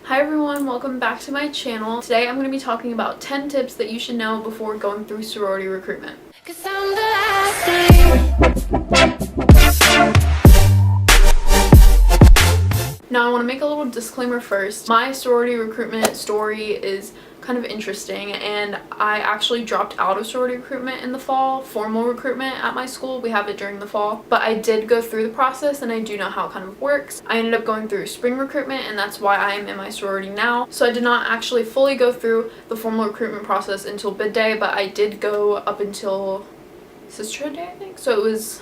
Hi everyone, welcome back to my channel. Today I'm going to be talking about 10 tips that you should know before going through sorority recruitment. Now I want to make a little disclaimer first. My sorority recruitment story is kind of interesting, and I actually dropped out of sorority recruitment in the fall, formal recruitment at my school. We have it during the fall, but I did go through the process and I do know how it kind of works. I ended up going through spring recruitment, and that's why I am in my sorority now. So I did not actually fully go through the formal recruitment process until bid day, but I did go up until sisterhood day, I think. So it was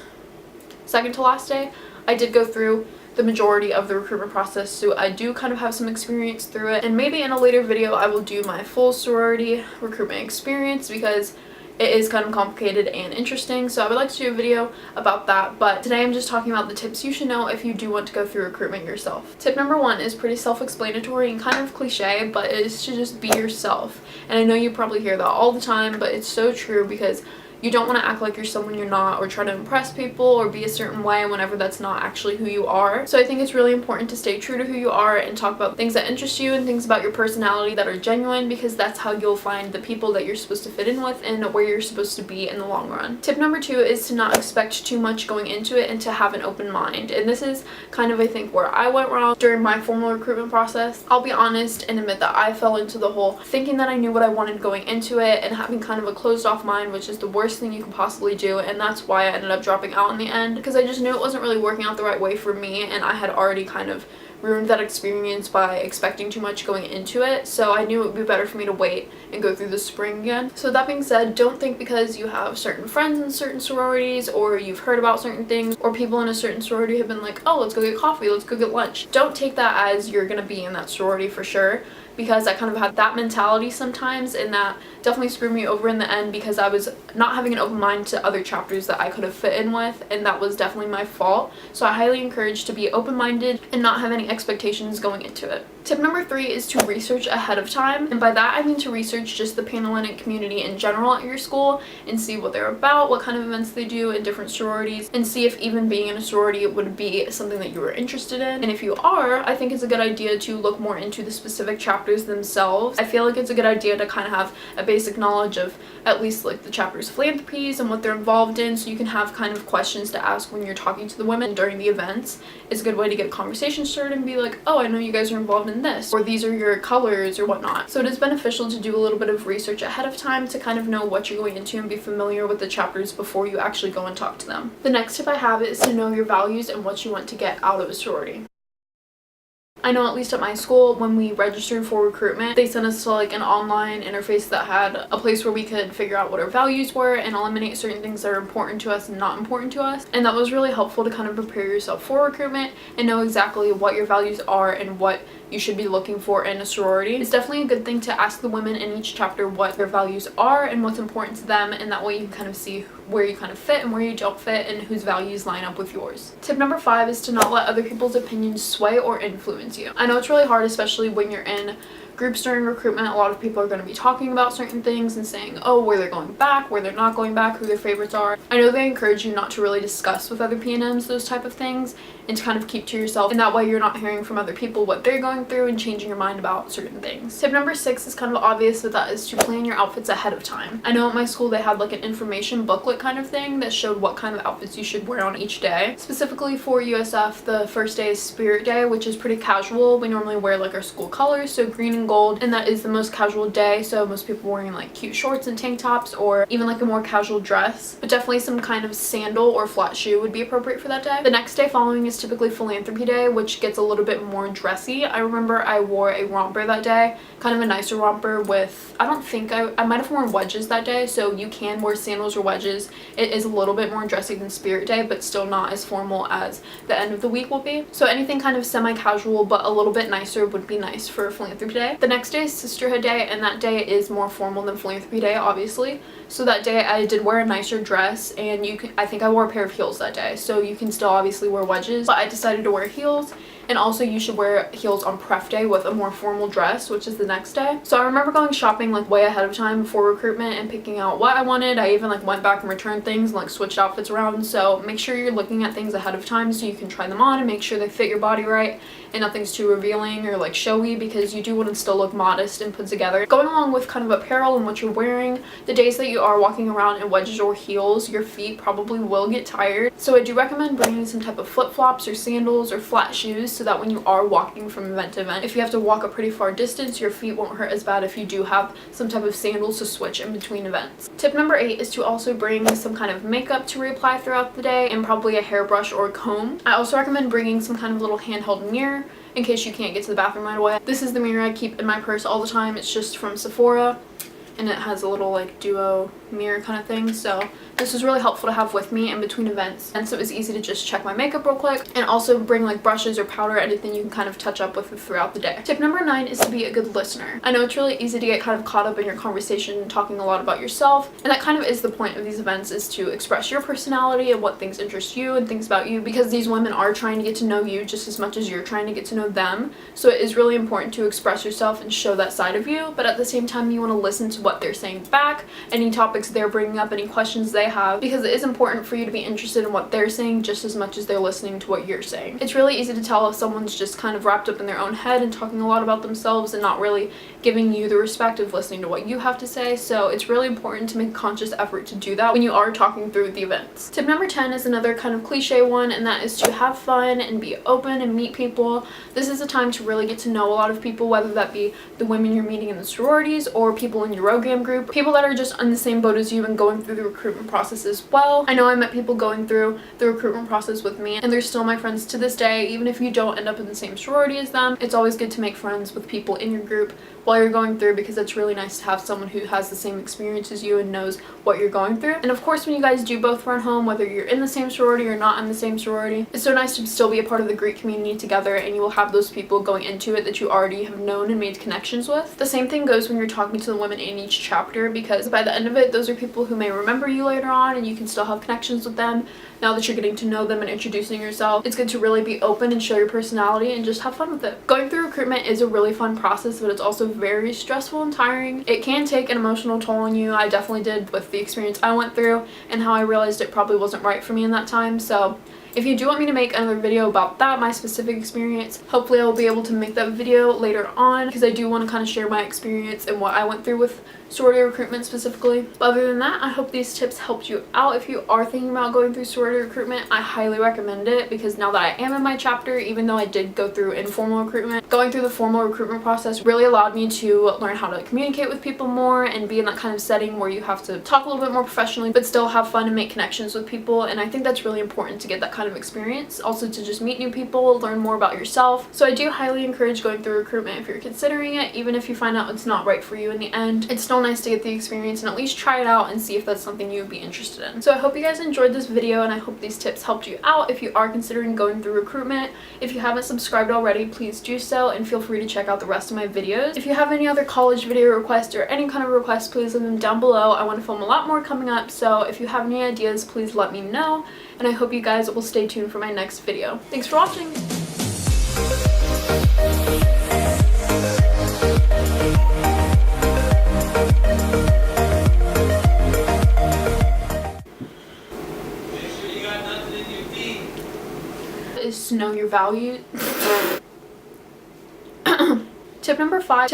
second to last day. I did go through the majority of the recruitment process, so I do kind of have some experience through it, and maybe in a later video I will do my full sorority recruitment experience because it is kind of complicated and interesting, so I would like to do a video about that. But today I'm just talking about the tips you should know if you do want to go through recruitment yourself. Tip number 1 is pretty self-explanatory and kind of cliche, but it is to just be yourself. And I know you probably hear that all the time, but it's so true because you don't want to act like you're someone you're not, or try to impress people or be a certain way whenever that's not actually who you are. So I think it's really important to stay true to who you are and talk about things that interest you and things about your personality that are genuine, because that's how you'll find the people that you're supposed to fit in with and where you're supposed to be in the long run. Tip number 2 is to not expect too much going into it and to have an open mind. And this is kind of, I think, where I went wrong during my formal recruitment process. I'll be honest and admit that I fell into the whole thinking that I knew what I wanted going into it and having kind of a closed off mind, which is the worst thing you can possibly do, and that's why I ended up dropping out in the end, because I just knew it wasn't really working out the right way for me, and I had already kind of ruined that experience by expecting too much going into it. So I knew it would be better for me to wait and go through the spring again. So that being said, don't think because you have certain friends in certain sororities, or you've heard about certain things, or people in a certain sorority have been like, oh, let's go get coffee, let's go get lunch. Don't take that as you're gonna be in that sorority for sure, because I kind of had that mentality sometimes, and that definitely screwed me over in the end because I was not having an open mind to other chapters that I could have fit in with, and that was definitely my fault. So I highly encourage to be open-minded and not have any expectations going into it. Tip number 3 is to research ahead of time, and by that I mean to research just the Panhellenic community in general at your school and see what they're about, what kind of events they do in different sororities, and see if even being in a sorority would be something that you were interested in. And if you are, I think it's a good idea to look more into the specific chapters themselves. I feel like it's a good idea to kind of have a basic knowledge of at least like the chapter's philanthropies and what they're involved in, so you can have kind of questions to ask when you're talking to the women during the events. It's a good way to get a conversation started and be like, oh, I know you guys are involved in this, or these are your colors or whatnot. So it is beneficial to do a little bit of research ahead of time to kind of know what you're going into and be familiar with the chapters before you actually go and talk to them. The next tip I have is to know your values and what you want to get out of a sorority. I know at least at my school, when we registered for recruitment, they sent us to like an online interface that had a place where we could figure out what our values were and eliminate certain things that are important to us and not important to us. And that was really helpful to kind of prepare yourself for recruitment and know exactly what your values are and what you should be looking for in a sorority. It's definitely a good thing to ask the women in each chapter what their values are and what's important to them, and that way you can kind of see where you kind of fit and where you don't fit and whose values line up with yours. Tip number 5 is to not let other people's opinions sway or influence you. I know it's really hard, especially when you're in groups during recruitment. A lot of people are going to be talking about certain things and saying, oh, where they're going back, where they're not going back, who their favorites are. I know they encourage you not to really discuss with other PNMs those type of things, and to kind of keep to yourself, and that way you're not hearing from other people what they're going through and changing your mind about certain things. Tip number 6 is kind of obvious, but that is to plan your outfits ahead of time. I know at my school they had like an information booklet kind of thing that showed what kind of outfits you should wear on each day. Specifically for USF, the first day is Spirit Day, which is pretty casual. We normally wear like our school colors, so green and gold, and that is the most casual day, so most people wearing like cute shorts and tank tops, or even like a more casual dress, but definitely some kind of sandal or flat shoe would be appropriate for that day. The next day following is typically Philanthropy Day, which gets a little bit more dressy. I remember I wore a romper that day, kind of a nicer romper with, I don't think I might have worn wedges that day, so you can wear sandals or wedges. It is a little bit more dressy than Spirit Day, but still not as formal as the end of the week will be. So anything kind of semi-casual but a little bit nicer would be nice for Philanthropy Day. The next day is Sisterhood Day, and that day is more formal than Philanthropy Day, obviously. So that day I did wear a nicer dress, and I think I wore a pair of heels that day, so you can still obviously wear wedges, but I decided to wear heels And also you should wear heels on pref day with a more formal dress, which is the next day. So I remember going shopping like way ahead of time before recruitment and picking out what I wanted. I even like went back and returned things and like switched outfits around. So make sure you're looking at things ahead of time so you can try them on and make sure they fit your body right and nothing's too revealing or like showy, because you do want to still look modest and put together. Going along with kind of apparel and what you're wearing, the days that you are walking around in wedges or heels, your feet probably will get tired. So I do recommend bringing some type of flip-flops or sandals or flat shoes so that when you are walking from event to event, if you have to walk a pretty far distance, your feet won't hurt as bad if you do have some type of sandals to switch in between events. Tip number 8 is to also bring some kind of makeup to reapply throughout the day and probably a hairbrush or a comb. I also recommend bringing some kind of little handheld mirror in case you can't get to the bathroom right away. This is the mirror I keep in my purse all the time. It's just from Sephora and it has a little like duo mirror kind of thing, so this was really helpful to have with me in between events, and so it was easy to just check my makeup real quick and also bring like brushes or powder, anything you can kind of touch up with throughout the day. Tip number 9 is to be a good listener. I know it's really easy to get kind of caught up in your conversation talking a lot about yourself, and that kind of is the point of these events, is to express your personality and what things interest you and things about you, because these women are trying to get to know you just as much as you're trying to get to know them. So it is really important to express yourself and show that side of you, but at the same time you want to listen to what they're saying back, any topics they're bringing up, any questions they have, because it is important for you to be interested in what they're saying just as much as they're listening to what you're saying. It's really easy to tell if someone's just kind of wrapped up in their own head and talking a lot about themselves and not really giving you the respect of listening to what you have to say. So it's really important to make a conscious effort to do that when you are talking through the events. Tip number 10 is another kind of cliche one, and that is to have fun and be open and meet people. This is a time to really get to know a lot of people, whether that be the women you're meeting in the sororities or people in your Rogam group, people that are just in the same boat as you and going through the recruitment process as well. I know I met people going through the recruitment process with me, and they're still my friends to this day. Even if you don't end up in the same sorority as them, it's always good to make friends with people in your group while you're going through, because it's really nice to have someone who has the same experience as you and knows what you're going through. And of course, when you guys do both run home, whether you're in the same sorority or not in the same sorority, it's so nice to still be a part of the Greek community together, and you will have those people going into it that you already have known and made connections with. The same thing goes when you're talking to the women in each chapter, because by the end of it, those are people who may remember you later on and you can still have connections with them now that you're getting to know them and introducing yourself. It's good to really be open and show your personality and just have fun with it. Going through recruitment is a really fun process, but it's also very stressful and tiring. It can take an emotional toll on you. I definitely did with the experience I went through and how I realized it probably wasn't right for me in that time. So if you do want me to make another video about that, my specific experience, hopefully I will be able to make that video later on, because I do want to kind of share my experience and what I went through with sorority recruitment specifically. But other than that, I hope these tips helped you out. If you are thinking about going through sorority recruitment, I highly recommend it, because now that I am in my chapter, even though I did go through informal recruitment, going through the formal recruitment process really allowed me to learn how to communicate with people more and be in that kind of setting where you have to talk a little bit more professionally but still have fun and make connections with people. And I think that's really important to get that kind of experience, also to just meet new people, learn more about yourself. So I do highly encourage going through recruitment if you're considering it, even if you find out it's not right for you in the end. It's still nice to get the experience and at least try it out and see if that's something you would be interested in. So I hope you guys enjoyed this video, and I hope these tips helped you out if you are considering going through recruitment. If you haven't subscribed already, please do so, and feel free to check out the rest of my videos. If you have any other college video requests or any kind of requests, please leave them down below. I want to film a lot more coming up, so if you have any ideas, please let me know, and I hope you guys will stay tuned for my next video. Thanks for watching! Is to know your value. Tip number 5.